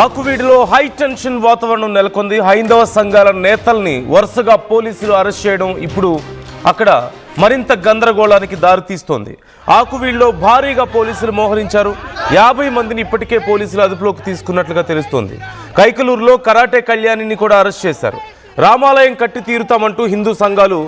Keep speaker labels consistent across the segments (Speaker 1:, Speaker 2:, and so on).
Speaker 1: ఆకువీడిలో high tension వాతావరణం నెలకొంది. హైందవ సంఘాల నేతల్ని వరుసగా పోలీసులు అరెస్ట్ చేయడం ఇప్పుడు అక్కడ మరింత గందరగోళానికి దారితీస్తోంది. ఆకువీడిలో భారీగా పోలీసులు మోహరించారు. 50 మందిని ఇప్పటికే పోలీసులు అదుపులోకి తీసుకున్నట్లుగా తెలుస్తోంది. కైకలూరులో కరాటే కళ్యాణిని కూడా అరెస్ట్ చేశారు. రామాలయం కట్టి తీరుతామంటూ హిందూ సంఘాలు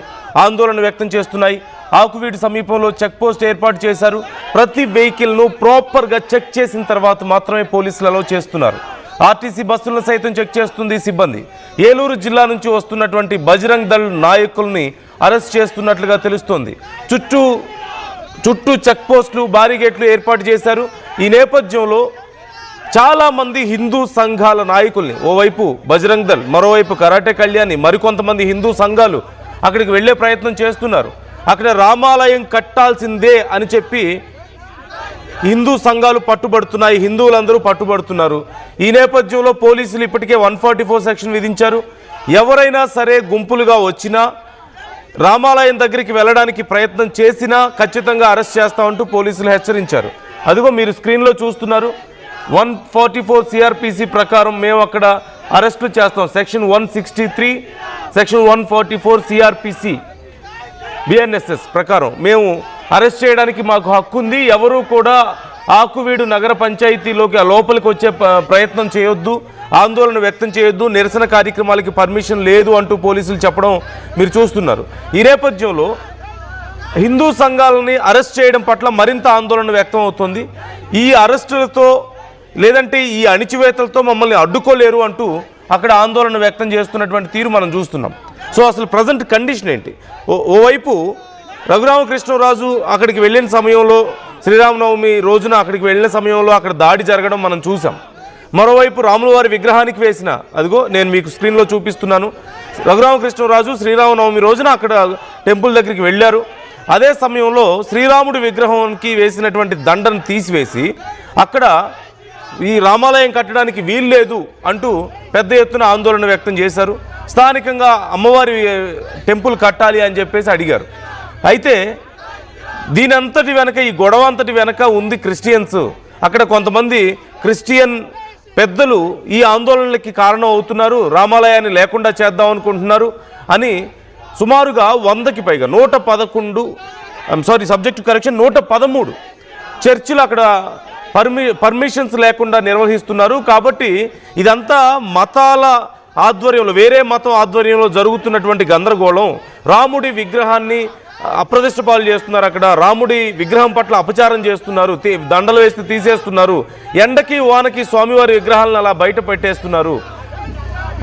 Speaker 1: ఆందోళన వ్యక్తం చేస్తున్నాయి. ఆకువీడి సమీపంలో చెక్ పోస్ట్ ఏర్పాటు చేశారు. ప్రతి వెహికల్ను ప్రాపర్గా చెక్ చేసిన తర్వాత మాత్రమే పోలీసులు అలౌ చేస్తున్నారు. ఆర్టీసీ బస్సులను సైతం చెక్ చేస్తుంది సిబ్బంది. ఏలూరు జిల్లా నుంచి వస్తున్నటువంటి బజరంగ్ దళ్ నాయకుల్ని అరెస్ట్ చేస్తున్నట్లుగా తెలుస్తోంది. చుట్టూ చెక్ పోస్టులు, బారిగేట్లు ఏర్పాటు చేశారు. ఈ నేపథ్యంలో చాలామంది హిందూ సంఘాల నాయకుల్ని, ఓవైపు బజరంగ్ దళ్, మరోవైపు కరాటే కళ్యాణి, మరికొంతమంది హిందూ సంఘాలు అక్కడికి వెళ్ళే ప్రయత్నం చేస్తున్నారు. అక్కడ రామాలయం కట్టాల్సిందే అని చెప్పి హిందూ సంఘాలు పట్టుబడుతున్నాయి, హిందువులందరూ పట్టుబడుతున్నారు. ఈ నేపథ్యంలో పోలీసులు ఇప్పటికే 144 సెక్షన్ విధించారు. ఎవరైనా సరే గుంపులుగా వచ్చినా, రామాలయం దగ్గరికి వెళ్ళడానికి ప్రయత్నం చేసినా ఖచ్చితంగా అరెస్ట్ చేస్తామంటూ పోలీసులు హెచ్చరించారు. అదిగో మీరు స్క్రీన్లో చూస్తున్నారు. 144 సిఆర్పిసి ప్రకారం మేము అక్కడ అరెస్టులు చేస్తాం. సెక్షన్ 163, సెక్షన్ 144 సిఆర్పిసి బిఎన్ఎస్ఎస్ ప్రకారం మేము అరెస్ట్ చేయడానికి మాకు హక్కు ఉంది. ఎవరూ కూడా ఆకువీడు నగర పంచాయతీలోకి లోపలికి వచ్చే ప్రయత్నం చేయొద్దు, ఆందోళన వ్యక్తం చేయొద్దు, నిరసన కార్యక్రమాలకి పర్మిషన్ లేదు అంటూ పోలీసులు చెప్పడం మీరు చూస్తున్నారు. ఈ నేపథ్యంలో హిందూ సంఘాలని అరెస్ట్ చేయడం పట్ల మరింత ఆందోళన వ్యక్తం అవుతుంది. ఈ అరెస్టులతో లేదంటే ఈ అణిచివేతలతో మమ్మల్ని అడ్డుకోలేరు అంటూ అక్కడ ఆందోళన వ్యక్తం చేస్తున్నటువంటి తీరు మనం చూస్తున్నాం. సో అసలు ప్రజెంట్ కండిషన్ ఏంటి? ఓవైపు రఘురామకృష్ణరాజు అక్కడికి వెళ్ళిన సమయంలో, శ్రీరామనవమి రోజున అక్కడికి వెళ్ళిన సమయంలో అక్కడ దాడి జరగడం మనం చూసాం. మరోవైపు రాములవారి విగ్రహానికి వేసిన, అదిగో నేను మీకు స్క్రీన్లో చూపిస్తున్నాను, రఘురామకృష్ణరాజు శ్రీరామనవమి రోజున అక్కడ టెంపుల్ దగ్గరికి వెళ్ళారు. అదే సమయంలో శ్రీరాముడి విగ్రహానికి వేసినటువంటి దండను తీసివేసి అక్కడ ఈ రామాలయం కట్టడానికి వీలు లేదు అంటూ పెద్ద ఎత్తున ఆందోళన వ్యక్తం చేశారు. స్థానికంగా అమ్మవారి టెంపుల్ కట్టాలి అని చెప్పేసి అడిగారు. అయితే దీని అంతటి వెనక, ఈ గొడవ అంతటి వెనక ఉంది క్రిస్టియన్స్. అక్కడ కొంతమంది క్రిస్టియన్ పెద్దలు ఈ ఆందోళనలకి కారణం అవుతున్నారు, రామాలయాన్ని లేకుండా చేద్దాం అనుకుంటున్నారు అని సుమారుగా 100కి పైగా 113 చర్చిలు అక్కడ పర్మిషన్స్ లేకుండా నిర్వహిస్తున్నారు. కాబట్టి ఇదంతా మతాల ఆధ్వర్యంలో, వేరే మతం ఆధ్వర్యంలో జరుగుతున్నటువంటి గందరగోళం. రాముడి విగ్రహాన్ని అప్రతిష్ట పాలు చేస్తున్నారు, అక్కడ రాముడి విగ్రహం పట్ల అపచారం చేస్తున్నారు, దండలు వేసి తీసేస్తున్నారు, ఎండకి వానకి స్వామివారి విగ్రహాలను అలా బయట పెట్టేస్తున్నారు.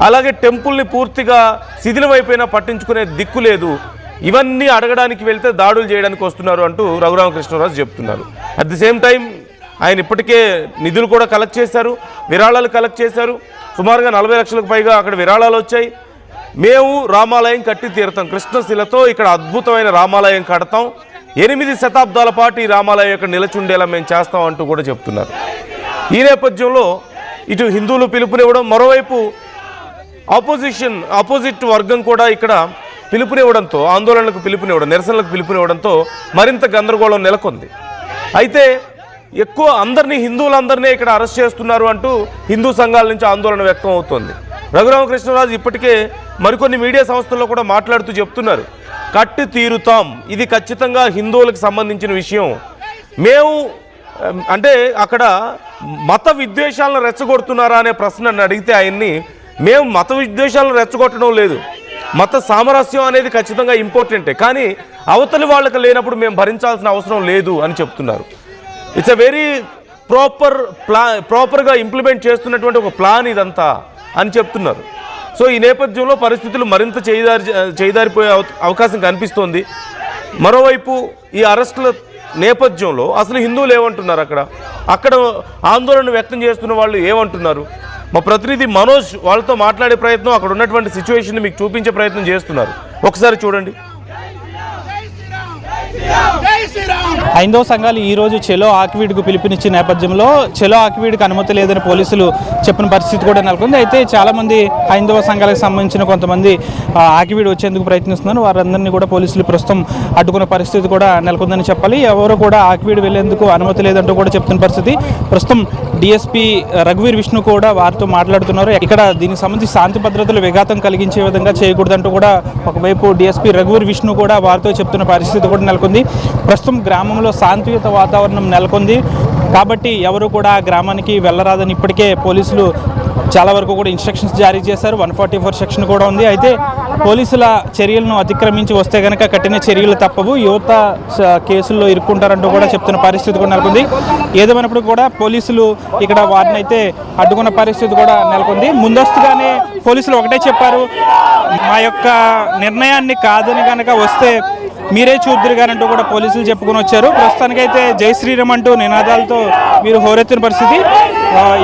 Speaker 1: అలాగే టెంపుల్ని పూర్తిగా శిథిలమైపోయినా పట్టించుకునే దిక్కు లేదు. ఇవన్నీ అడగడానికి వెళ్తే దాడులు చేయడానికి వస్తున్నారు అంటూ రఘురామకృష్ణరాజు చెప్తున్నారు. అట్ ది సేమ్ టైం ఆయన ఇప్పటికే నిధులు కూడా కలెక్ట్ చేశారు, విరాళాలు కలెక్ట్ చేశారు. సుమారుగా 40 లక్షలకు పైగా అక్కడ విరాళాలు వచ్చాయి. మేము రామాలయం కట్టి తీరుతాం, కృష్ణశిలతో ఇక్కడ అద్భుతమైన రామాలయం కడతాం, 8 శతాబ్దాల పాటు ఈ రామాలయం ఇక్కడ నిలచుండేలా మేము చేస్తాం అంటూ కూడా చెప్తున్నారు. ఈ నేపథ్యంలో ఇటు హిందువులు పిలుపునివ్వడం, మరోవైపు ఆపోజిట్ వర్గం కూడా ఇక్కడ పిలుపునివ్వడంతో, ఆందోళనలకు పిలుపునివ్వడం, నిరసనలకు పిలుపునివ్వడంతో మరింత గందరగోళం నెలకొంది. అయితే ఎక్కువ హిందువులందరినీ ఇక్కడ అరెస్ట్ చేస్తున్నారు అంటూ హిందూ సంఘాల నుంచి ఆందోళన వ్యక్తం అవుతోంది. రఘురామకృష్ణరాజు ఇప్పటికే మరికొన్ని మీడియా సంస్థల్లో కూడా మాట్లాడుతూ చెప్తున్నారు, కట్టి తీరుతాం, ఇది ఖచ్చితంగా హిందువులకు సంబంధించిన విషయం. మేము అంటే అక్కడ మత విద్వేషాలను రెచ్చగొడుతున్నారా అనే ప్రశ్న అడిగితే ఆయన్ని, మేము మత విద్వేషాలను రెచ్చగొట్టడం లేదు, మత సామరస్యం అనేది ఖచ్చితంగా ఇంపార్టెంటే, కానీ అవతలి వాళ్ళకి లేనప్పుడు మేము భరించాల్సిన అవసరం లేదు అని చెప్తున్నారు. ఇట్స్ ఎ వెరీ ప్రాపర్గా ఇంప్లిమెంట్ చేస్తున్నటువంటి ఒక ప్లాన్ ఇదంతా అని చెప్తున్నారు. సో ఈ నేపథ్యంలో పరిస్థితులు మరింత చేయిదారిపోయే అవకాశం కనిపిస్తోంది. మరోవైపు ఈ అరెస్టుల నేపథ్యంలో అసలు హిందువులు ఏమంటున్నారు, అక్కడ ఆందోళన వ్యక్తం చేస్తున్న వాళ్ళు ఏమంటున్నారు? మా ప్రతినిధి మనోజ్ వాళ్ళతో మాట్లాడే ప్రయత్నం, అక్కడ ఉన్నటువంటి సిచ్యువేషన్ మీకు చూపించే ప్రయత్నం చేస్తున్నారు. ఒకసారి చూడండి.
Speaker 2: హైందవ సంఘాలు ఈరోజు చెలో ఆకివీడుకు పిలుపునిచ్చిన నేపథ్యంలో చెలో ఆకివీడుకు అనుమతి లేదని పోలీసులు చెప్పిన పరిస్థితి కూడా నెలకొంది. అయితే చాలామంది హైందవ సంఘాలకు సంబంధించిన కొంతమంది ఆకివీడు వచ్చేందుకు ప్రయత్నిస్తున్నారు. వారందరినీ కూడా పోలీసులు ప్రస్తుతం అడ్డుకున్న పరిస్థితి కూడా నెలకొందని చెప్పాలి. ఎవరు కూడా ఆకివీడు వెళ్లేందుకు అనుమతి లేదంటూ కూడా చెప్తున్న పరిస్థితి. ప్రస్తుతం డిఎస్పీ రఘువీర్ విష్ణు కూడా వారితో మాట్లాడుతున్నారు. ఇక్కడ దీనికి సంబంధించి శాంతి భద్రతలు విఘాతం కలిగించే విధంగా చేయకూడదంటూ కూడా ఒకవైపు డిఎస్పీ రఘువీర్ విష్ణు కూడా వారితో చెప్తున్న పరిస్థితి కూడా నెలకొంది. ప్రస్తుతం గ్రామంలో శాంతియుత వాతావరణం నెలకొంది కాబట్టి ఎవరు కూడా గ్రామానికి వెళ్ళరాదని ఇప్పటికే పోలీసులు చాలా వరకు కూడా ఇన్స్ట్రక్షన్స్ జారీ చేశారు. 144 సెక్షన్ కూడా ఉంది. అయితే పోలీసుల చర్యలను అతిక్రమించి వస్తే కనుక కఠిన చర్యలు తప్పవు, యువత కేసుల్లో ఇరుక్కుంటారంటూ కూడా చెప్తున్న పరిస్థితి కూడా నెలకొంది. ఏదేమైనప్పుడు కూడా పోలీసులు ఇక్కడ వారిని అయితే అడ్డుకున్న పరిస్థితి కూడా నెలకొంది. ముందస్తుగానే పోలీసులు ఒకటే చెప్పారు, మా యొక్క నిర్ణయాన్ని కాదని కనుక వస్తే మీరే చూద్దురుగానంటూ కూడా పోలీసులు చెప్పుకొని వచ్చారు. ప్రస్తుతానికైతే జై శ్రీరామ్ అంటూ నినాదాలతో వీరు హోరెత్తిన పరిస్థితి.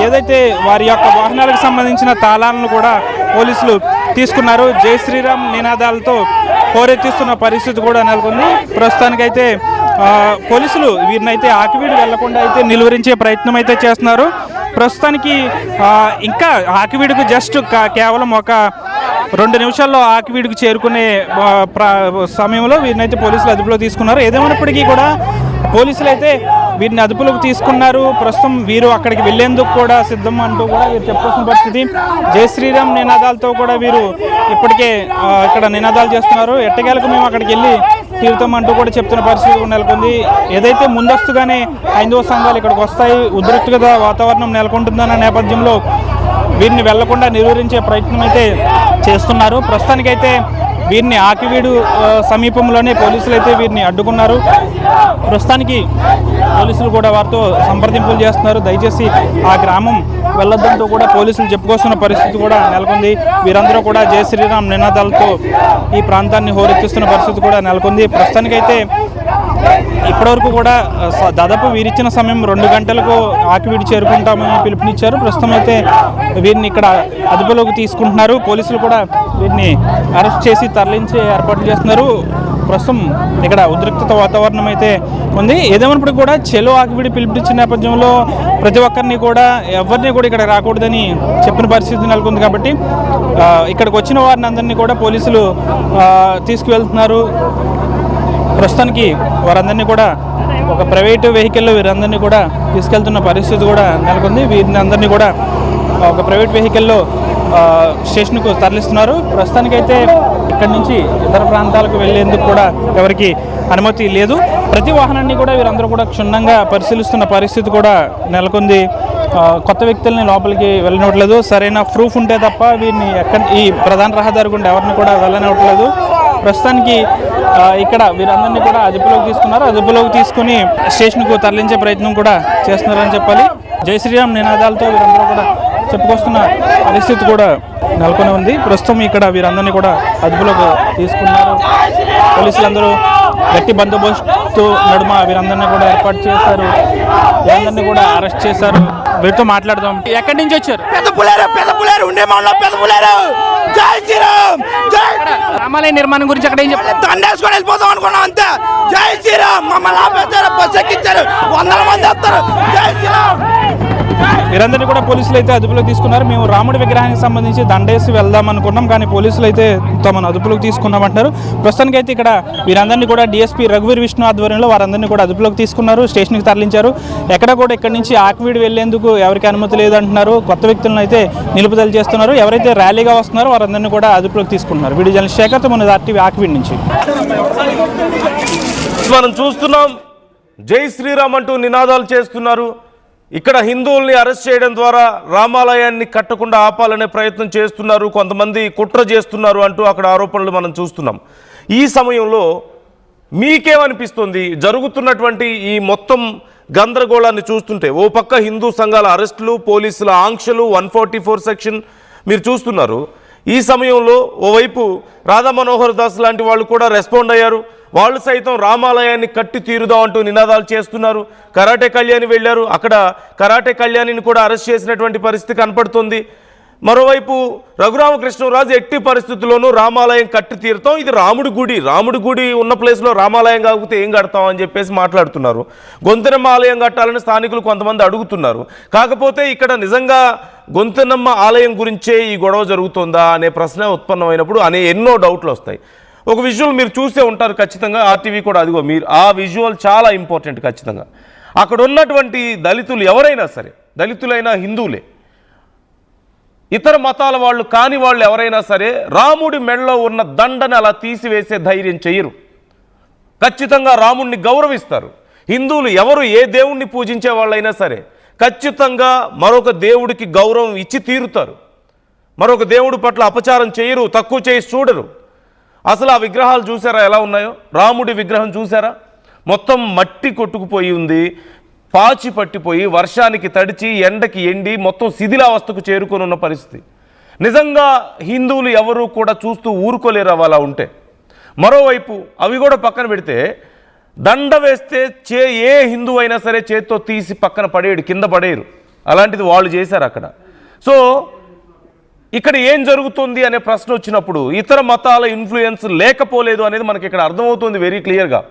Speaker 2: ఏదైతే వారి యొక్క వాహనాలకు సంబంధించిన తాళాలను కూడా పోలీసులు తీసుకున్నారు. జై శ్రీరామ్ నినాదాలతో హోరెత్తిస్తున్న పరిస్థితి కూడా నెలకొంది. ప్రస్తుతానికైతే పోలీసులు వీరినైతే ఆకివీడు వెళ్లకుండా అయితే నిలువరించే ప్రయత్నం అయితే చేస్తున్నారు. ప్రస్తుతానికి ఇంకా ఆకివీడుకు జస్ట్ కేవలం ఒక 2 నిమిషాల్లో ఆకివీడుకు చేరుకునే సమయంలో వీరినైతే పోలీసులు అదుపులో తీసుకున్నారు. ఏదేమైనప్పటికీ కూడా పోలీసులు అయితే వీరిని అదుపులోకి తీసుకున్నారు. ప్రస్తుతం వీరు అక్కడికి వెళ్లేందుకు కూడా సిద్ధం అంటూ కూడా వీరు చెప్పుకోవాల్సిన పరిస్థితి. జై శ్రీరామ్ నినాదాలతో కూడా వీరు ఇప్పటికే ఇక్కడ నినాదాలు చేస్తున్నారు. ఎట్టకేలకు మేము అక్కడికి వెళ్ళి తీరుతామంటూ కూడా చెప్తున్న పరిస్థితి నెలకొంది. ఏదైతే ముందస్తుగానే హైందవ సంఘాలు ఇక్కడికి వస్తాయి, ఉద్రిక్తత వాతావరణం నెలకొంటుందన్న నేపథ్యంలో వీరిని వెళ్లకుండా నిలువరించే ప్రయత్నం అయితే చేస్తున్నారు. ప్రస్తుతానికైతే వీరిని ఆకివీడు సమీపంలోనే పోలీసులు అయితే వీరిని అడ్డుకున్నారు. ప్రస్తుతానికి పోలీసులు కూడా వారితో సంప్రదింపులు చేస్తున్నారు. దయచేసి ఆ గ్రామం వెళ్ళొద్దంటూ కూడా పోలీసులు చెప్పుకోస్తున్న పరిస్థితి కూడా నెలకొంది. వీరందరూ కూడా జై శ్రీరామ్ నినాదాలతో ఈ ప్రాంతాన్ని హోరెత్తిస్తున్న పరిస్థితి కూడా నెలకొంది. ప్రస్తుతానికైతే ఇప్పటివరకు కూడా దాదాపు వీరిచ్చిన సమయం 2 గంటలకు ఆకివీడు చేరుకుంటామని పిలుపునిచ్చారు. ప్రస్తుతం అయితే వీరిని ఇక్కడ అదుపులోకి తీసుకుంటున్నారు. పోలీసులు కూడా వీరిని అరెస్ట్ చేసి తరలించే ఏర్పాట్లు చేస్తున్నారు. ప్రస్తుతం ఇక్కడ ఉద్రిక్తత వాతావరణం అయితే ఉంది. ఏదేమైనప్పుడు కూడా చెలో ఆకివీడు పిలుపునిచ్చిన నేపథ్యంలో ప్రతి ఒక్కరిని కూడా ఎవరిని కూడా ఇక్కడ రాకూడదని చెప్పిన పరిస్థితి నెలకొంది. కాబట్టి ఇక్కడికి వచ్చిన వారిని అందరినీ కూడా పోలీసులు తీసుకువెళ్తున్నారు. ప్రస్తుతానికి వారందరినీ కూడా ఒక ప్రైవేటు వెహికల్లో వీరందరినీ కూడా తీసుకెళ్తున్న పరిస్థితి కూడా నెలకొంది. వీరిని అందరినీ కూడా ఒక ప్రైవేట్ వెహికల్లో స్టేషన్కు తరలిస్తున్నారు. ప్రస్తుతానికైతే ఇక్కడి నుంచి ఇతర ప్రాంతాలకు వెళ్లేందుకు కూడా ఎవరికి అనుమతి లేదు. ప్రతి వాహనాన్ని కూడా వీరందరూ కూడా క్షుణ్ణంగా పరిశీలిస్తున్న పరిస్థితి కూడా నెలకొంది. కొత్త వ్యక్తుల్ని లోపలికి వెళ్ళనివ్వట్లేదు. సరైన ప్రూఫ్ ఉంటే తప్ప వీరిని ఈ ప్రధాన రహదారి గుండా ఎవరిని కూడా వెళ్ళనివ్వట్లేదు. ప్రస్తుతానికి ఇక్కడ వీరందరినీ కూడా అదుపులోకి తీసుకున్నారు. అదుపులోకి తీసుకుని స్టేషన్కు తరలించే ప్రయత్నం కూడా చేస్తున్నారని చెప్పాలి. జై శ్రీరామ్ నినాదాలతో వీరందరూ కూడా చెప్పుకొస్తున్న పరిస్థితి కూడా నెలకొని ఉంది. ప్రస్తుతం ఇక్కడ వీరందరినీ కూడా అదుపులోకి తీసుకున్నారు. పోలీసులందరూ గట్టి బందోబస్తు నడుమ వీరందరినీ కూడా ఏర్పాటు చేశారు. వీరందరినీ కూడా అరెస్ట్ చేశారు. వీరితో మాట్లాడదాం. ఎక్కడి నుంచి వచ్చారు? రామాలయ నిర్మాణం గురించి అక్కడ ఏం చెప్పారు?
Speaker 3: దండేసుకొని వెళ్ళిపోతాం అనుకున్నాం అంతే. జై శ్రీరామ్. మమ్మల్ని ఆపేస్తారు, బస్ ఎక్కించారు, 100 మంది వస్తారు. జై శ్రీరామ్.
Speaker 2: వీరందరినీ కూడా పోలీసులు అయితే అదుపులోకి తీసుకున్నారు. మేము రాముడి విగ్రహానికి సంబంధించి దండేసి వెళ్దాం అనుకున్నాం, కానీ పోలీసులు అయితే తమను అదుపులోకి తీసుకున్నామంటారు. ప్రస్తుతానికి అయితే ఇక్కడ వీరందరినీ కూడా డిఎస్పీ రఘువీర్ విష్ణు ఆధ్వర్యంలో వారందరినీ కూడా అదుపులోకి తీసుకున్నారు, స్టేషన్కి తరలించారు. ఎక్కడ కూడా ఇక్కడి నుంచి ఆకివీడు వెళ్లేందుకు ఎవరికి అనుమతి లేదంటున్నారు. కొత్త వ్యక్తులను అయితే నిలుపుదల చేస్తున్నారు. ఎవరైతే ర్యాలీగా వస్తున్నారో వారందరినీ కూడా అదుపులోకి తీసుకుంటున్నారు. వీడియో జర్నలిస్ట్ శేఖర్తో మన ఆర్టీవీ ఆకివీడు నుంచి.
Speaker 1: మనం చూస్తున్నాం, జై శ్రీరామ్ అంటూ నినాదాలు చేస్తున్నారు. ఇక్కడ హిందువుల్ని అరెస్ట్ చేయడం ద్వారా రామాలయాన్ని కట్టకుండా ఆపాలనే ప్రయత్నం చేస్తున్నారు, కొంతమంది కుట్ర చేస్తున్నారు అంటూ అక్కడ ఆరోపణలు మనం చూస్తున్నాం. ఈ సమయంలో మీకేమనిపిస్తుంది? జరుగుతున్నటువంటి ఈ మొత్తం గందరగోళాన్ని చూస్తుంటే ఓ పక్క హిందూ సంఘాల అరెస్టులు, పోలీసుల ఆంక్షలు, 144 సెక్షన్ మీరు చూస్తున్నారు. ఈ సమయంలో ఓవైపు రాధా మనోహర్ దాస్ లాంటి వాళ్ళు కూడా రెస్పాండ్ అయ్యారు. వాళ్ళు సైతం రామాలయాన్ని కట్టి తీరుదాం అంటూ నినాదాలు చేస్తున్నారు. కరాటే కళ్యాణి వెళ్ళారు, అక్కడ కరాటే కళ్యాణిని కూడా అరెస్ట్ చేసినటువంటి పరిస్థితి కనపడుతుంది. మరోవైపు రఘురామకృష్ణరాజు ఎట్టి పరిస్థితుల్లోనూ రామాలయం కట్టి తీరుతాం, ఇది రాముడి గుడి ఉన్న ప్లేస్లో రామాలయం కాకపోతే ఏం కడతాం అని చెప్పేసి మాట్లాడుతున్నారు. గొంతెనమ్మ ఆలయం కట్టాలని స్థానికులు కొంతమంది అడుగుతున్నారు. కాకపోతే ఇక్కడ నిజంగా గొంతెనమ్మ ఆలయం గురించే ఈ గొడవ జరుగుతుందా అనే ప్రశ్న ఉత్పన్నమైనప్పుడు ఎన్నో డౌట్లు వస్తాయి. ఒక విజువల్ మీరు చూసే ఉంటారు ఖచ్చితంగా, ఆర్టీవీ కూడా అదిగో మీరు ఆ విజువల్ చాలా ఇంపార్టెంట్. ఖచ్చితంగా అక్కడ ఉన్నటువంటి దళితులు ఎవరైనా సరే, దళితులైనా హిందువులే, ఇతర మతాల వాళ్ళు కాని వాళ్ళు ఎవరైనా సరే రాముడి మెడలో ఉన్న దండని అలా తీసివేసే ధైర్యం చేయరు. ఖచ్చితంగా రాముడిని గౌరవిస్తారు. హిందువులు ఎవరు ఏ దేవుణ్ణి పూజించే వాళ్ళైనా సరే ఖచ్చితంగా మరొక దేవుడికి గౌరవం ఇచ్చి తీరుతారు. మరొక దేవుడి పట్ల అపచారం చేయరు, తక్కువ చేసి చూడరు. అసలు ఆ విగ్రహాలు చూసారా ఎలా ఉన్నాయో? రాముడి విగ్రహం చూసారా? మొత్తం మట్టి కొట్టుకుపోయి ఉంది, పాచి పట్టిపోయి వర్షానికి తడిచి ఎండకి ఎండి మొత్తం శిథిలావస్థకు చేరుకొని ఉన్న పరిస్థితి. నిజంగా హిందువులు ఎవరు కూడా చూస్తూ ఊరుకోలేరు అలా ఉంటే. మరోవైపు అవి కూడా పక్కన పెడితే దండ వేస్తే ఏ హిందువు అయినా సరే చేత్తో తీసి పక్కన పడేయడు, కింద పడేయరు. అలాంటిది వాళ్ళు చేశారు అక్కడ. సో ఇక్కడ ఏం జరుగుతుంది అనే ప్రశ్న వచ్చినప్పుడు ఇతర మతాల ఇన్ఫ్లుయెన్స్ లేకపోలేదు అనేది మనకి ఇక్కడ అర్థమవుతుంది వెరీ క్లియర్గా.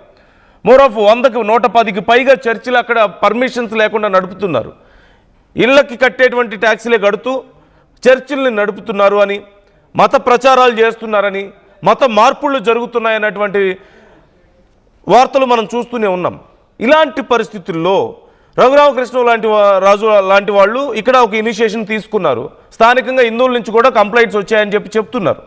Speaker 1: మోర్ ఆఫ్ 100కి 110కి పైగా చర్చిలు అక్కడ పర్మిషన్స్ లేకుండా నడుపుతున్నారు. ఇళ్ళకి కట్టేటువంటి ట్యాక్సీలే కడుతూ చర్చిల్ని నడుపుతున్నారు అని, మత ప్రచారాలు చేస్తున్నారని, మత మార్పులు జరుగుతున్నాయన్నటువంటి వార్తలు మనం చూస్తూనే ఉన్నాం. ఇలాంటి పరిస్థితుల్లో రఘురామకృష్ణ లాంటి వాళ్ళు ఇక్కడ ఒక ఇనిషియేషన్ తీసుకున్నారు. స్థానికంగా హిందువుల నుంచి కూడా కంప్లైంట్స్ వచ్చాయని చెప్తున్నారు.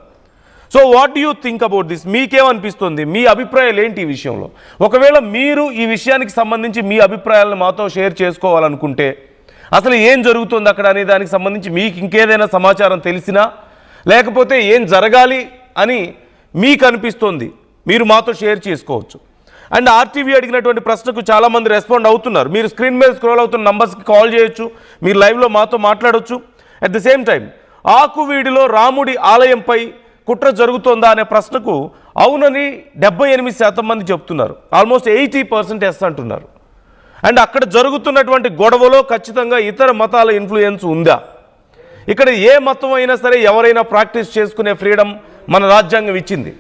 Speaker 1: So what do you think about this? మీకేమనిపిస్తుంది? మీ అభిప్రాయాలు ఏంటి ఈ విషయంలో? ఒకవేళ మీరు ఈ విషయానికి సంబంధించి మీ అభిప్రాయాలను మాతో షేర్ చేసుకోవాలనుకుంటే, అసలు ఏం జరుగుతుంది అక్కడ అనే దానికి సంబంధించి మీకు ఇంకేదైనా సమాచారం తెలిసినా, లేకపోతే ఏం జరగాలి అని మీకు అనిపిస్తుంది, మీరు మాతో షేర్ చేసుకోవచ్చు. అండ్ ఆర్టీవీ అడిగినటువంటి ప్రశ్నకు చాలామంది రెస్పాండ్ అవుతున్నారు. మీరు స్క్రీన్ మీద స్క్రోల్ అవుతున్న నంబర్స్కి కాల్ చేయొచ్చు, మీరు లైవ్లో మాతో మాట్లాడవచ్చు. అట్ ది సేమ్ టైం ఆకువీడిలో రాముడి ఆలయంపై కుట్ర జరుగుతోందా అనే ప్రశ్నకు అవునని 78% మంది చెప్తున్నారు. ఆల్మోస్ట్ 80% ఎస్ అంటున్నారు. అండ్ అక్కడ జరుగుతున్నటువంటి గొడవలో ఖచ్చితంగా ఇతర మతాల ఇన్ఫ్లుయెన్స్ ఉందా? ఇక్కడ ఏ మతం అయినా సరే ఎవరైనా ప్రాక్టీస్ చేసుకునే ఫ్రీడమ్ మన రాజ్యాంగం ఇచ్చింది.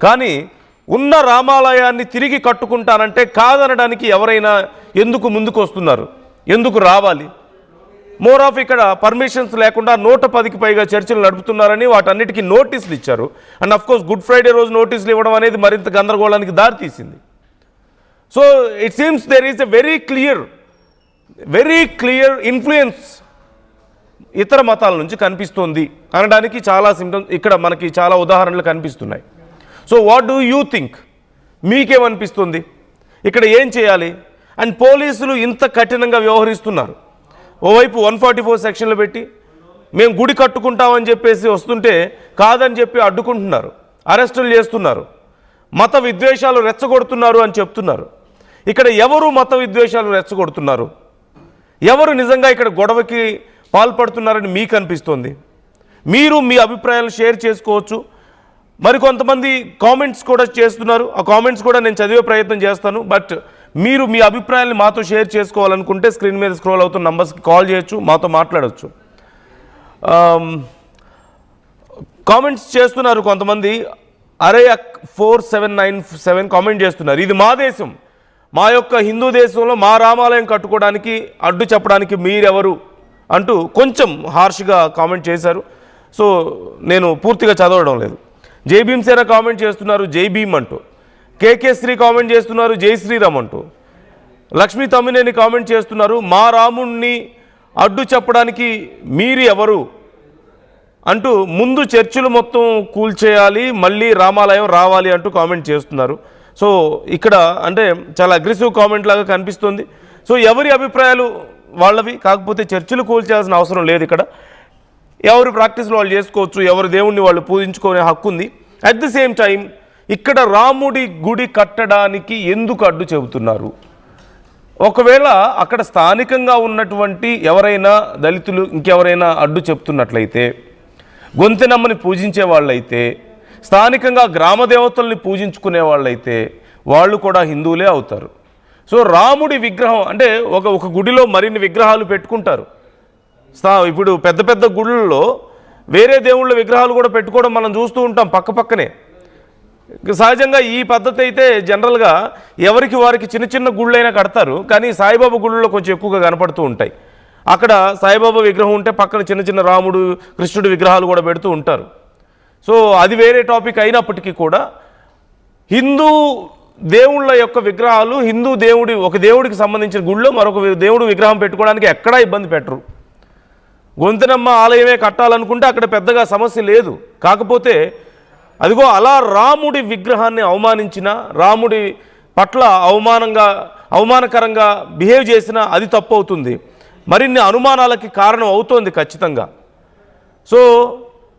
Speaker 1: కానీ ఉన్న రామాలయాన్ని తిరిగి కట్టుకుంటానంటే కాదనడానికి ఎవరైనా ఎందుకు ముందుకు వస్తున్నారు? ఎందుకు రావాలి? మోర్ ఆఫ్ ఇక్కడ పర్మిషన్స్ లేకుండా 110కి పైగా చర్చలు నడుపుతున్నారని వాటన్నిటికీ నోటీసులు ఇచ్చారు. And of course good Friday రోజు నోటీసులు ఇవ్వడం అనేది మరింత గందరగోళానికి దారితీసింది. So it seems there is a very clear influence ఇతర మతాల నుంచి కనిపిస్తోంది అనడానికి చాలా సింప్టమ్స్ ఇక్కడ మనకి చాలా ఉదాహరణలు కనిపిస్తున్నాయి. So what do you think? మీకేమనిపిస్తుంది? ఇక్కడ ఏం చేయాలి? అండ్ పోలీసులు ఇంత కఠినంగా వ్యవహరిస్తున్నారు. ఓవైపు 144 సెక్షన్లు పెట్టి మేము గుడి కట్టుకుంటామని చెప్పేసి వస్తుంటే కాదని చెప్పి అడ్డుకుంటున్నారు, అరెస్టులు చేస్తున్నారు, మత విద్వేషాలు రెచ్చగొడుతున్నారు అని చెప్తున్నారు. ఇక్కడ ఎవరు మత విద్వేషాలు రెచ్చగొడుతున్నారు? ఎవరు నిజంగా ఇక్కడ గొడవకి పాల్పడుతున్నారని మీకు అనిపిస్తుంది? మీరు మీ అభిప్రాయాలు షేర్ చేసుకోవచ్చు. మరికొంతమంది కామెంట్స్ కూడా చేస్తున్నారు. ఆ కామెంట్స్ కూడా నేను చదివే ప్రయత్నం చేస్తాను. బట్ మీరు మీ అభిప్రాయాన్ని మాతో షేర్ చేసుకోవాలనుకుంటే స్క్రీన్ మీద స్క్రోల్ అవుతున్న నంబర్స్కి కాల్ చేయొచ్చు, మాతో మాట్లాడవచ్చు. కామెంట్స్ చేస్తున్నారు కొంతమంది. అరేయక్ 4797 కామెంట్ చేస్తున్నారు, ఇది మా దేశం, మా యొక్క హిందూ దేశంలో మా రామాలయం కట్టుకోవడానికి అడ్డు చెప్పడానికి మీరెవరు అంటూ కొంచెం హార్ష్గా కామెంట్ చేశారు. సో నేను పూర్తిగా చదవడం లేదు. జై భీమ్ సేన కామెంట్ చేస్తున్నారు, జై భీమ్ అంటూ. కేకే శ్రీ కామెంట్ చేస్తున్నారు, జై శ్రీరామ్ అంటూ. లక్ష్మీ తమ్మినేని కామెంట్ చేస్తున్నారు, మా రాముణ్ణి అడ్డు చెప్పడానికి మీరు ఎవరు అంటూ, ముందు చర్చిలు మొత్తం కూల్చేయాలి, మళ్ళీ రామాలయం రావాలి అంటూ కామెంట్ చేస్తున్నారు. సో ఇక్కడ అంటే చాలా అగ్రెసివ్ కామెంట్ లాగా కనిపిస్తుంది. సో ఎవరి అభిప్రాయాలు వాళ్ళవి. కాకపోతే చర్చిలు కూల్చేయాల్సిన అవసరం లేదు. ఇక్కడ ఎవరి ప్రాక్టీస్లో వాళ్ళు చేసుకోవచ్చు, ఎవరి దేవుణ్ణి వాళ్ళు పూజించుకునే హక్కు ఉంది. అట్ ది సేమ్ టైం ఇక్కడ రాముడి గుడి కట్టడానికి ఎందుకు అడ్డు చెబుతున్నారు? ఒకవేళ అక్కడ స్థానికంగా ఉన్నటువంటి ఎవరైనా దళితులు ఇంకెవరైనా అడ్డు చెప్తున్నట్లయితే, గొంతెనమ్మని పూజించే వాళ్ళైతే, స్థానికంగా గ్రామ దేవతల్ని పూజించుకునే వాళ్ళైతే వాళ్ళు కూడా హిందువులే అవుతారు. సో రాముడి విగ్రహం అంటే ఒక గుడిలో మరిన్ని విగ్రహాలు పెట్టుకుంటారు. ఇప్పుడు పెద్ద పెద్ద గుళ్ళల్లో వేరే దేవుళ్ళ విగ్రహాలు కూడా పెట్టుకోవడం మనం చూస్తూ ఉంటాం పక్కనే. సహజంగా ఈ పద్ధతి అయితే జనరల్గా ఎవరికి వారికి చిన్న చిన్న గుళ్ళైనా కడతారు, కానీ సాయిబాబా గుళ్ళలో కొంచెం ఎక్కువగా కనపడుతూ ఉంటాయి. అక్కడ సాయిబాబా విగ్రహం ఉంటే పక్కన చిన్న చిన్న రాముడు కృష్ణుడి విగ్రహాలు కూడా పెడుతూ ఉంటారు. సో అది వేరే టాపిక్ అయినప్పటికీ కూడా హిందూ దేవుళ్ళ యొక్క విగ్రహాలు ఒక దేవుడికి సంబంధించిన గుళ్ళో మరొక దేవుడు విగ్రహం పెట్టుకోవడానికి ఎక్కడా ఇబ్బంది పెట్టరు. గొంతెనమ్మ ఆలయమే కట్టాలనుకుంటే అక్కడ పెద్దగా సమస్య లేదు. కాకపోతే అదిగో అలా రాముడి విగ్రహాన్ని అవమానించిన, రాముడి పట్ల అవమానకరంగా బిహేవ్ చేసినా అది తప్పు అవుతుంది. మరిన్ని అనుమానాలకి కారణం అవుతోంది ఖచ్చితంగా. సో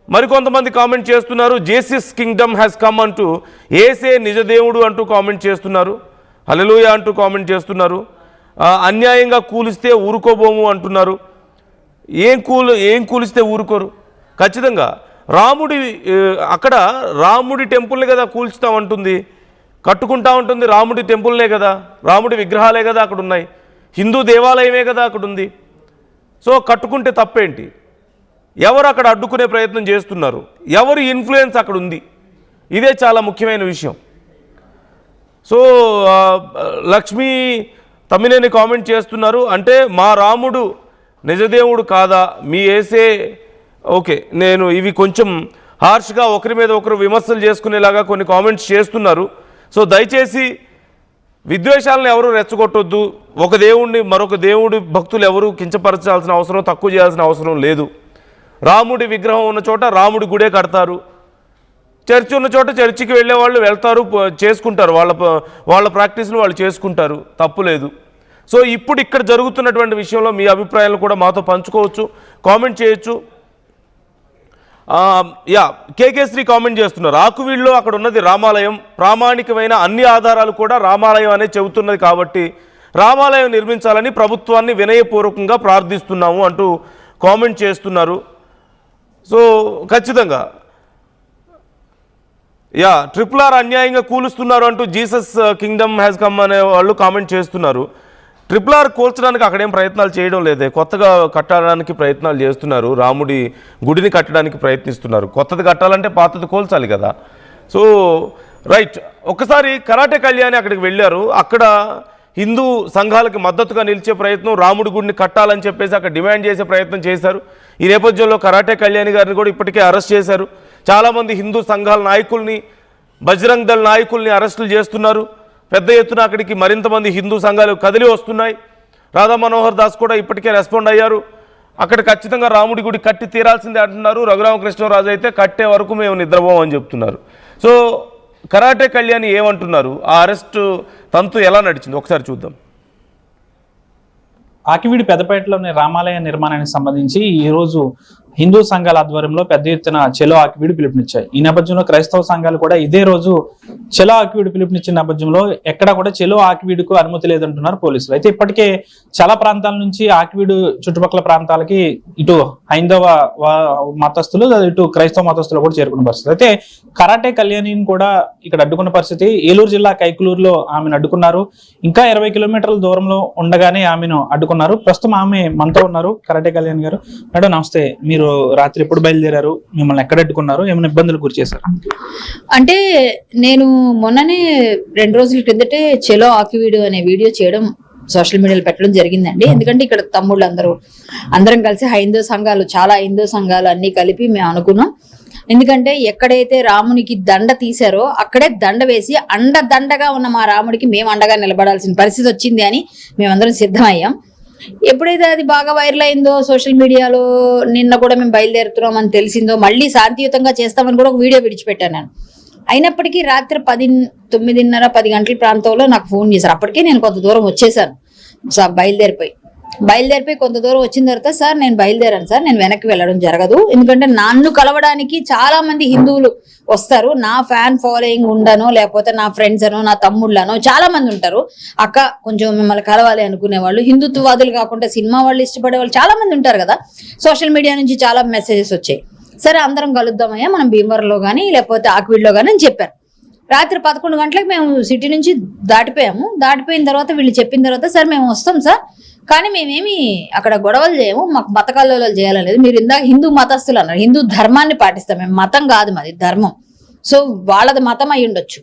Speaker 1: మరికొంతమంది కామెంట్ చేస్తున్నారు, జేసస్ కింగ్డమ్ హ్యాస్ కమ్ అంటూ, ఏసే నిజదేవుడు అంటూ కామెంట్ చేస్తున్నారు, హల్లెలూయా అంటూ కామెంట్ చేస్తున్నారు. అన్యాయంగా కూలిస్తే ఊరుకోబోము అంటున్నారు. ఏం కూలిస్తే ఊరుకోరు? ఖచ్చితంగా అక్కడ రాముడి టెంపుల్ని కదా కూల్చుతామంటుంది, కట్టుకుంటా ఉంటుంది. రాముడి టెంపుల్నే కదా, రాముడి విగ్రహాలే కదా అక్కడ ఉన్నాయి, హిందూ దేవాలయమే కదా అక్కడ ఉంది. సో కట్టుకుంటే తప్పేంటి? ఎవరు అక్కడ అడ్డుకునే ప్రయత్నం చేస్తున్నారు? ఎవరు ఇన్ఫ్లుయెన్స్ అక్కడ ఉంది? ఇదే చాలా ముఖ్యమైన విషయం. సో లక్ష్మీ తమ్మినేని కామెంట్ చేస్తున్నారు, అంటే మా రాముడు నిజదేవుడు కాదా, మీ ఏసే ఓకే. నేను ఇవి కొంచెం హార్ష్గా ఒకరి మీద ఒకరు విమర్శలు చేసుకునేలాగా కొన్ని కామెంట్స్ చేస్తున్నారు. సో దయచేసి విద్వేషాలను ఎవరు రెచ్చగొట్టొద్దు. ఒక దేవుణ్ణి మరొక దేవుడి భక్తులు ఎవరు కించపరచాల్సిన అవసరం, తక్కువ చేయాల్సిన అవసరం లేదు. రాముడి విగ్రహం ఉన్న చోట రాముడి గుడే కడతారు, చర్చి ఉన్న చోట చర్చికి వెళ్ళే వాళ్ళు వెళ్తారు, చేసుకుంటారు, వాళ్ళ ప్రాక్టీస్ను వాళ్ళు చేసుకుంటారు, తప్పు లేదు. సో ఇప్పుడు ఇక్కడ జరుగుతున్నటువంటి విషయంలో మీ అభిప్రాయాలు కూడా మాతో పంచుకోవచ్చు, కామెంట్ చేయొచ్చు. కేకేశ్రీ కామెంట్ చేస్తున్నారు, ఆకువీళ్ళలో అక్కడ ఉన్నది రామాలయం, ప్రామాణికమైన అన్ని ఆధారాలు కూడా రామాలయం అనే చెబుతున్నది కాబట్టి రామాలయం నిర్మించాలని ప్రభుత్వాన్ని వినయపూర్వకంగా ప్రార్థిస్తున్నాము అంటూ కామెంట్ చేస్తున్నారు. సో ఖచ్చితంగా RRR అన్యాయంగా కూలుస్తున్నారు అంటూ జీసస్ కింగ్డమ్ హ్యాస్ కమ్ అనే వాళ్ళు కామెంట్ చేస్తున్నారు. RRR కూల్చడానికి అక్కడేం ప్రయత్నాలు చేయడం లేదే, కొత్తగా కట్టడానికి ప్రయత్నాలు చేస్తున్నారు, రాముడి గుడిని కట్టడానికి ప్రయత్నిస్తున్నారు. కొత్తది కట్టాలంటే పాతది కూల్చాలి కదా. సో రైట్, ఒక్కసారి కరాటే కళ్యాణి అక్కడికి వెళ్ళారు, అక్కడ హిందూ సంఘాలకి మద్దతుగా నిలిచే ప్రయత్నం, రాముడి గుడిని కట్టాలని చెప్పేసి అక్కడ డిమాండ్ చేసే ప్రయత్నం చేశారు. ఈ నేపథ్యంలో కరాటే కళ్యాణి గారిని కూడా ఇప్పటికే అరెస్ట్ చేశారు. చాలామంది హిందూ సంఘాల నాయకుల్ని, బజరంగ్ దళ్ నాయకుల్ని అరెస్టులు చేస్తున్నారు. పెద్ద ఎత్తున అక్కడికి మరింత మంది హిందూ సంఘాలు కదిలి వస్తున్నాయి. రాధా మనోహర్ దాస్ కూడా ఇప్పటికే రెస్పాండ్ అయ్యారు. అక్కడ ఖచ్చితంగా రాముడి గుడి కట్టి తీరాల్సిందే అంటున్నారు. రఘురామకృష్ణరాజు అయితే కట్టే వరకు మేము నిద్రపోమని చెప్తున్నారు. సో కరాటే కళ్యాణి ఏమంటున్నారు, ఆ అరెస్టు తంతు ఎలా నడిచింది ఒకసారి చూద్దాం.
Speaker 2: ఆకివీడి పెద్దపేటలోని రామాలయ నిర్మాణానికి సంబంధించి ఈరోజు హిందూ సంఘాల ఆధ్వర్యంలో పెద్ద ఎత్తున చలో ఆకివీడు పిలుపునిచ్చాయి. ఈ నేపథ్యంలో క్రైస్తవ సంఘాలు కూడా ఇదే రోజు చలో ఆకివీడు పిలుపునిచ్చిన నేపథ్యంలో ఎక్కడ కూడా చలో ఆకివీడుకు అనుమతి లేదంటున్నారు పోలీసులు. అయితే ఇప్పటికే చాలా ప్రాంతాల నుంచి ఆకివీడు చుట్టుపక్కల ప్రాంతాలకి ఇటు హైందవ మతస్థులు, ఇటు క్రైస్తవ మతస్థులు కూడా చేరుకున్న పరిస్థితి. అయితే కరాటే కళ్యాణిని కూడా ఇక్కడ అడ్డుకున్న పరిస్థితి. ఏలూరు జిల్లా కైకులూరులో ఆమెను అడ్డుకున్నారు. ఇంకా 20 కిలోమీటర్ల దూరంలో ఉండగానే ఆమెను అడ్డుకున్నారు. ప్రస్తుతం ఆమె మనతో ఉన్నారు, కరాటే కళ్యాణి గారు. మేడం నమస్తే. మీరు రాత్రి ఎప్పుడు బయలుదేరారు, మిమ్మల్ని ఎక్కడ అడ్డుకున్నారు, ఏమైనా ఇబ్బందులు గురి చేశారు?
Speaker 4: అంటే నేను మొన్ననే 2 రోజుల క్రిందటే చలో ఆకివీడు అనే వీడియో చేయడం సోషల్ మీడియాలో పెట్టడం జరిగిందండి. ఎందుకంటే ఇక్కడ తమ్ముళ్ళు అందరం కలిసి చాలా హైందవ సంఘాలు అన్ని కలిపి మేము అనుకున్నాం. ఎందుకంటే ఎక్కడైతే రామునికి దండ తీశారో అక్కడే దండ వేసి దండగా ఉన్న మా రాముడికి మేము అండగా నిలబడాల్సిన పరిస్థితి వచ్చింది అని మేమందరం సిద్ధమయ్యాం. ఎప్పుడైతే అది బాగా వైరల్ అయిందో సోషల్ మీడియాలో, నిన్న కూడా మేము బయలుదేరుతున్నాం అని తెలిసిందో, మళ్ళీ శాంతియుతంగా చేస్తామని కూడా ఒక వీడియో విడిచిపెట్టాను నేను. అయినప్పటికీ రాత్రి 9:30, 10 గంటల ప్రాంతంలో నాకు ఫోన్ చేశారు. అప్పటికే నేను కొంత దూరం వచ్చేసాను, బయలుదేరిపోయి కొంత దూరం వచ్చిన తర్వాత, సార్ నేను బయలుదేరాను సార్, నేను వెనక్కి వెళ్ళడం జరగదు, ఎందుకంటే నన్ను కలవడానికి చాలా మంది హిందువులు వస్తారు, నా ఫ్యాన్ ఫాలోయింగ్ ఉండనో లేకపోతే నా ఫ్రెండ్స్ అనో నా తమ్ముళ్ళనో చాలా మంది ఉంటారు, అక్క కొంచెం మిమ్మల్ని కలవాలి అనుకునే వాళ్ళు, హిందుత్వవాదులు కాకుండా సినిమా వాళ్ళు ఇష్టపడే వాళ్ళు చాలా మంది ఉంటారు కదా. సోషల్ మీడియా నుంచి చాలా మెసేజెస్ వచ్చాయి. సరే అందరం కలుద్దామయ్యా మనం భీమవరంలో కానీ లేకపోతే ఆకివీడులో కానీ అని చెప్పారు. రాత్రి 11 గంటలకు మేము సిటీ నుంచి దాటిపోయాము. దాటిపోయిన తర్వాత వీళ్ళు చెప్పిన తర్వాత, సార్ మేము వస్తాం సార్, కానీ మేమేమి అక్కడ గొడవలు చేయము, మాకు మత కల్లోలాలు చేయాలనేది. మీరు ఇందాక హిందూ మతస్థులు అన్నారు, హిందూ ధర్మాన్ని పాటిస్తాం మేము, మతం కాదు మాది ధర్మం. సో వాళ్ళది మతం అయి ఉండొచ్చు,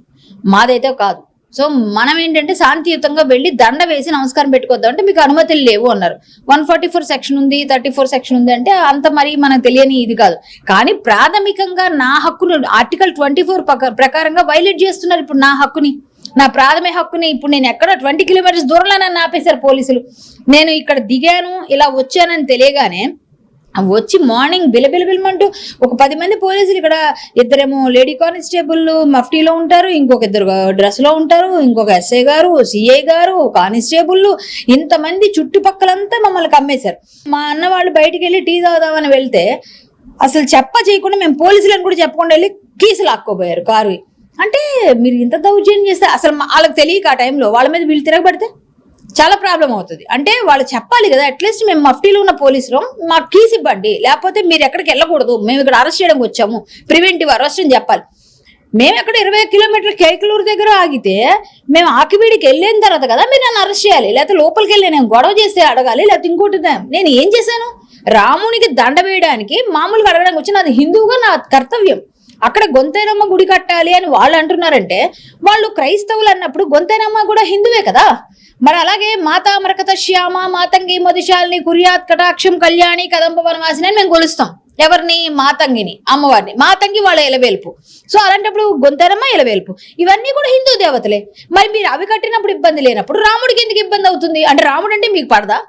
Speaker 4: మాదైతే కాదు. సో మనం ఏంటంటే శాంతియుతంగా వెళ్ళి దండ వేసి నమస్కారం పెట్టుకోద్దాం అంటే మీకు అనుమతులు లేవు అన్నారు. 144 సెక్షన్ ఉంది, 34 సెక్షన్ ఉంది అంటే అంత మరి మనకు తెలియని ఇది కాదు. కానీ ప్రాథమికంగా నా హక్కును ఆర్టికల్ 24 ప్రకారంగా వైలేట్ చేస్తున్నారు ఇప్పుడు నా హక్కుని, నా ప్రాథమిక హక్కుని. ఇప్పుడు నేను ఎక్కడ 20 కిలోమీటర్స్ దూరంలో నన్ను ఆపేశారు పోలీసులు. నేను ఇక్కడ దిగాను, ఇలా వచ్చానని తెలియగానే వచ్చి మార్నింగ్ బిలబిలబిలమంటూ ఒక 10 మంది పోలీసులు, ఇక్కడ ఇద్దరేమో లేడీ కానిస్టేబుల్ మఫ్టీలో ఉంటారు, ఇంకొక ఇద్దరు డ్రెస్ లో ఉంటారు, ఇంకొక ఎస్ఐ గారు, సిఐ గారు, కానిస్టేబుల్, ఇంతమంది చుట్టుపక్కలంతా మమ్మల్ని కమ్మేశారు. మా అన్న వాళ్ళు బయటికి వెళ్ళి టీ తాగుదామని వెళ్తే అసలు చేయకుండా మేము పోలీసులను కూడా చెప్పకుండా వెళ్ళి కీసు లాక్కోపోయారు కారు. అంటే మీరు ఇంత దౌర్జన్యం చేస్తే అసలు వాళ్ళకి తెలియక ఆ టైంలో వాళ్ళ మీద వీళ్ళు తిరగబడితే చాలా ప్రాబ్లం అవుతుంది. అంటే వాళ్ళు చెప్పాలి కదా, అట్లీస్ట్ మేము మఫ్టీలో ఉన్న పోలీసులు మాకు కీస్ ఇవ్వండి, లేకపోతే మీరు ఎక్కడికి వెళ్ళకూడదు, మేము ఇక్కడ అరెస్ట్ చేయడానికి వచ్చాము, ప్రివెంటివ్ అరెస్ట్ అని చెప్పాలి. మేము ఎక్కడ 20 కిలోమీటర్ల కేకలూరు దగ్గర ఆగితే మేము ఆకివీడికి వెళ్ళిన తర్వాత కదా మీరు నన్ను అరెస్ట్ చేయాలి, లేకపోతే లోపలికి వెళ్ళి నేను గొడవ చేస్తే అడగాలి, లేకపోతే ఇంకోటి. నేను ఏం చేశాను? రామునికి దండ వేయడానికి మామూలుగా అడగడానికి వచ్చి నాది హిందువుగా నా కర్తవ్యం. అక్కడ గొంతైనమ్మ గుడి కట్టాలి అని వాళ్ళు అంటున్నారంటే వాళ్ళు క్రైస్తవులు అన్నప్పుడు గొంతైనమ్మ కూడా హిందువే కదా. మరి అలాగే మాతా మరకత శ్యామ మాతంగి మధుశాలిని కుర్యాత్ కటాక్షం కళ్యాణి కదంబ వనవాసిని అని మేము కొలుస్తాం. ఎవరిని? మాతంగిని, అమ్మవారిని. మాతంగి వాళ్ళ ఎలవేల్పు. సో అలాంటప్పుడు గొంతైనమ్మ ఎలవేల్పు ఇవన్నీ కూడా హిందూ దేవతలే. మరి మీరు అవి కట్టినప్పుడు ఇబ్బంది లేనప్పుడు రాముడికి ఎందుకు ఇబ్బంది అవుతుంది? అంటే రాముడు అంటే మీకు పడదా?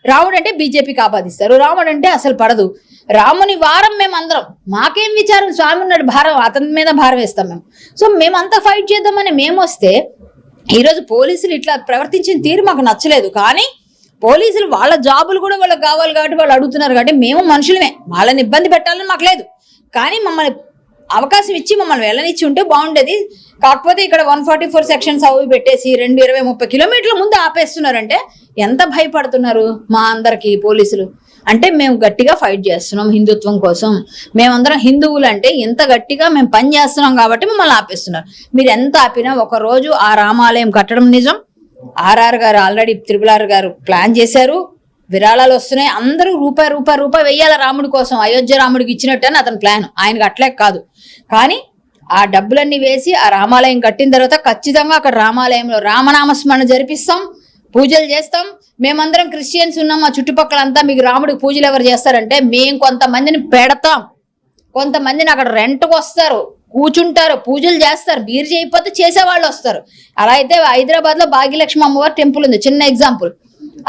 Speaker 4: రాముడు అంటే బీజేపీకి ఆపాదిస్తారు, రాముడు అంటే అసలు పడదు. రాముని వారం మేమందరం, మాకేం విచారం, స్వామి ఉన్నాడు, భారం అతని మీద భారం వేస్తాం మేము. సో మేమంతా ఫైట్ చేద్దామని మేము వస్తే ఈరోజు పోలీసులు ఇట్లా ప్రవర్తించిన తీరు మాకు నచ్చలేదు. కానీ పోలీసులు వాళ్ళ జాబులు కూడా వాళ్ళకి కావాలి కాబట్టి వాళ్ళు అడుగుతున్నారు కాబట్టి మేము మనుషులమే, వాళ్ళని ఇబ్బంది పెట్టాలని మాకు లేదు. కానీ మమ్మల్ని అవకాశం ఇచ్చి మమ్మల్ని వెళ్ళనిచ్చి ఉంటే బాగుండేది. కాకపోతే ఇక్కడ 144 సెక్షన్స్ అవి పెట్టేసి 20-30 కిలోమీటర్ల ముందు ఆపేస్తున్నారంటే ఎంత భయపడుతున్నారు మా అందరికి పోలీసులు. అంటే మేము గట్టిగా ఫైట్ చేస్తున్నాం హిందుత్వం కోసం, మేమందరం హిందువులు అంటే ఎంత గట్టిగా మేము పని చేస్తున్నాం కాబట్టి మమ్మల్ని ఆపేస్తున్నారు. మీరు ఎంత ఆపినా ఒక రోజు ఆ రామాలయం కట్టడం నిజం. ఆర్ఆర్ గారు ఆల్రెడీ త్రిపుల్ గారు ప్లాన్ చేశారు, విరాళాలు వస్తున్నాయి, అందరూ రూపాయి వెయ్యాల రాముడి కోసం, అయోధ్య రాముడికి ఇచ్చినట్టు అని అతని ప్లాన్. ఆయనకు అట్లే కాదు, కానీ ఆ డబ్బులన్నీ వేసి ఆ రామాలయం కట్టిన తర్వాత ఖచ్చితంగా అక్కడ రామాలయంలో రామనామస్మరణ జరిపిస్తాం, పూజలు చేస్తాం. మేమందరం క్రిస్టియన్స్ ఉన్నాం, మా చుట్టుపక్కలంతా మీకు రాముడికి పూజలు ఎవరు చేస్తారంటే మేము కొంతమందిని పెడతాం, కొంతమందిని అక్కడ రెంట్కి వస్తారు, కూర్చుంటారు, పూజలు చేస్తారు. బీర్ చేయకపోతే చేసేవాళ్ళు వస్తారు. అలా అయితే హైదరాబాద్ లో భాగ్యలక్ష్మి అమ్మవారి టెంపుల్ ఉంది, చిన్న ఎగ్జాంపుల్.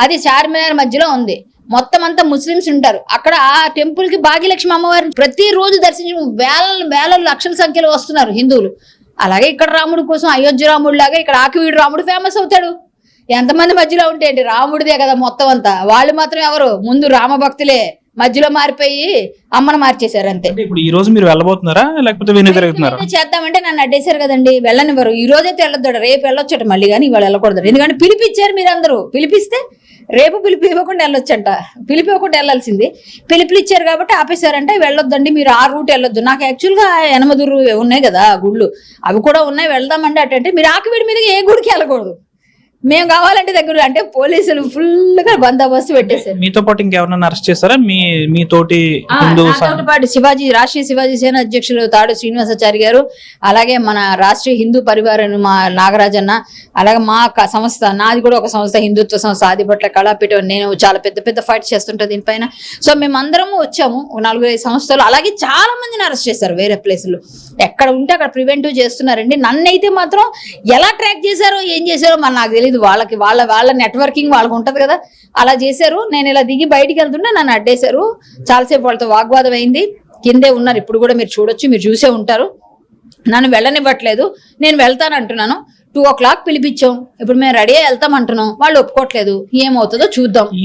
Speaker 4: అది చార్మినార్ మధ్యలో ఉంది. మొత్తం అంతా ముస్లిమ్స్ ఉంటారు. అక్కడ ఆ టెంపుల్ కి భాగ్యలక్ష్మి అమ్మవారిని ప్రతిరోజు దర్శించి వేల లక్షల సంఖ్యలో వస్తున్నారు హిందువులు. అలాగే ఇక్కడ రాముడి కోసం అయోధ్య రాముడు లాగా ఇక్కడ ఆకివీడు రాముడు ఫేమస్ అవుతాడు. ఎంతమంది మధ్యలో ఉంటే రాముడిదే కదా మొత్తం అంతా. వాళ్ళు మాత్రం ఎవరు? ముందు రామ భక్తులే, మధ్యలో మారిపోయి అమ్మను మార్చేశారు అంతే.
Speaker 2: ఇప్పుడు ఈ రోజు మీరు వెళ్ళబోతున్నారా లేకపోతే వెను తిరుగుతున్నారా?
Speaker 4: చేద్దామంటే నన్ను అడ్డేశారు కదండి, వెళ్ళనివ్వరు. ఈ రోజైతే వెళ్ళొద్దు, రేపు వెళ్ళొచ్చట మళ్ళీ, కానీ ఇవాళ వెళ్ళకూడదు. ఎందుకంటే పిలిపిచ్చారు, మీరందరూ పిలిపిస్తే రేపు పిలిపి ఇవ్వకుండా వెళ్ళొచ్చంట, పిలిపి ఇవ్వకుండా వెళ్ళాల్సింది. పిలుపులు ఇచ్చారు కాబట్టి ఆపేశారంటే వెళ్ళొద్దండి మీరు ఆ రూట్ వెళ్ళొద్దు. నాకు యాక్చువల్గా యనమదురు ఉన్నాయి కదా గుళ్ళు, అవి కూడా ఉన్నాయి, వెళ్దామంటే అంటే మీరు ఆకివీడి మీద ఏ గుడికి వెళ్ళకూడదు. మేము కావాలంటే దగ్గర అంటే పోలీసులు ఫుల్ గా బందోబస్తు పెట్టేశారు.
Speaker 2: మీతో పాటు ఇంకెవరన్నా అరెస్ట్ చేస్తారా? మీ తోటి
Speaker 4: పాటు శివాజీ, రాష్ట్రీయ శివాజీ సేన అధ్యక్షులు తాడు శ్రీనివాసాచారి గారు, అలాగే మన రాష్ట్రీయ హిందూ పరివారం మా నాగరాజన్న, అలాగే మా సంస్థ, నాది కూడా ఒక సంస్థ, హిందుత్వ సంస్థ ఆదిపట్ల కళాపీఠం. నేను చాలా పెద్ద ఫైట్స్ చేస్తుంటా దీనిపైన. సో మేమందరము వచ్చాము, 4-5 సంస్థలు. అలాగే చాలా మందిని అరెస్ట్ చేశారు వేరే ప్లేసులు. ఎక్కడ ఉంటే అక్కడ ప్రివెంటివ్ చేస్తున్నారండి. నన్నైతే మాత్రం ఎలా ట్రాక్ చేశారో ఏం చేశారో మరి నాకు తెలియదు. వాళ్ళకి వాళ్ళ నెట్వర్కింగ్ వాళ్ళకు ఉంటది కదా, అలా చేశారు. నేను ఇలా దిగి బయటికి వెళ్తుంటే నన్ను అడ్డేశారు. చాలాసేపు వాళ్ళతో వాగ్వాదం అయింది. కిందే ఉన్నారు, ఇప్పుడు కూడా మీరు చూడొచ్చు, మీరు చూసే ఉంటారు. నన్ను వెళ్ళనివ్వట్లేదు, నేను వెళ్తాను అంటున్నాను. 2 o'clock పిలిపించాం, ఇప్పుడు మేము రెడీ వెళ్తాం అంటున్నాం, వాళ్ళు ఒప్పుకోవట్లేదు. ఏమవుతుందో చూద్దాం.